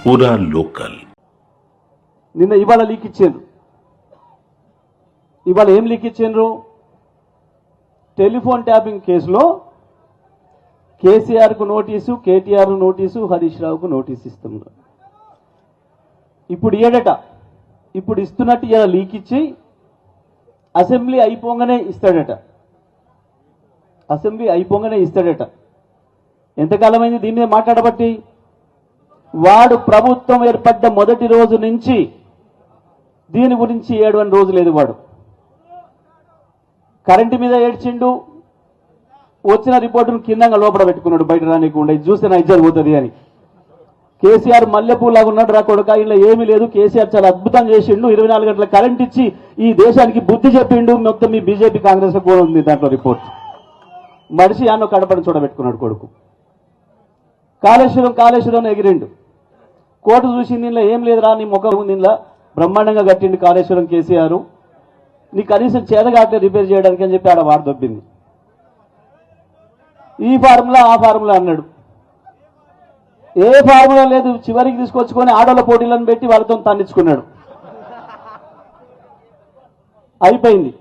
పూరా లోకల్. నిన్న ఇవాళ లీక్ ఇచ్చిండ్రు. ఇవాళ ఏం లీక్ ఇచ్చిండ్రు? టెలిఫోన్ ట్యాపింగ్ కేసులో కేసీఆర్కు నోటీసు, కేటీఆర్ నోటీసు, హరీష్ రావుకు నోటీసు ఇస్తున్నారు. ఇప్పుడు ఏడట, ఇప్పుడు ఇస్తున్నట్టు ఇలా లీక్ ఇచ్చి అసెంబ్లీ అయిపోగానే ఇస్తాడట. అసెంబ్లీ అయిపోగానే ఇస్తాడట. ఎంతకాలమైంది దీని మీద మాట్లాడబట్టి? వాడు ప్రభుత్వం ఏర్పడ్డ మొదటి రోజు నుంచి దీని గురించి ఏడవని రోజు లేదు. వాడు కరెంటు మీద ఏడ్చిండు, వచ్చిన రిపోర్టును కిందంగా లోపల పెట్టుకున్నాడు, బయట రానికుండా. ఇది చూస్తే నా ఇజ్జత్ పోతుంది అని. కేసీఆర్ మల్లెపూలాగా ఉన్నాడు రా కొడుక, ఇలా ఏమీ లేదు, కేసీఆర్ చాలా అద్భుతం చేసిండు, 24 గంటల కరెంట్ ఇచ్చి ఈ దేశానికి బుద్ధి చెప్పిండు, మొత్తం మీ బీజేపీ కాంగ్రెస్ కూడా ఉంది దాంట్లో రిపోర్ట్. మనిషి అన్న కడపని చూడబెట్టుకున్నాడు కొడుకు. కాళేశ్వరం ఎగిరిండు. కోర్టు చూసింది, దీనిలో ఏం లేదురా, నీ ముఖం ఉంది, దీనిలో బ్రహ్మాండంగా కట్టిండు కాళేశ్వరం కేసీఆర్, నీ కనీసం చేతగాట్లే రిపేర్ చేయడానికి అని చెప్పి ఆడ వాడు దొబ్బింది. ఈ ఫార్ములా ఆ ఫార్ములా అన్నాడు. ఏ ఫార్ములా లేదు. చివరికి తీసుకొచ్చుకొని ఆడోళ్ళ పోటీలను పెట్టి వాళ్ళతో తన్నించుకున్నాడు. అయిపోయింది.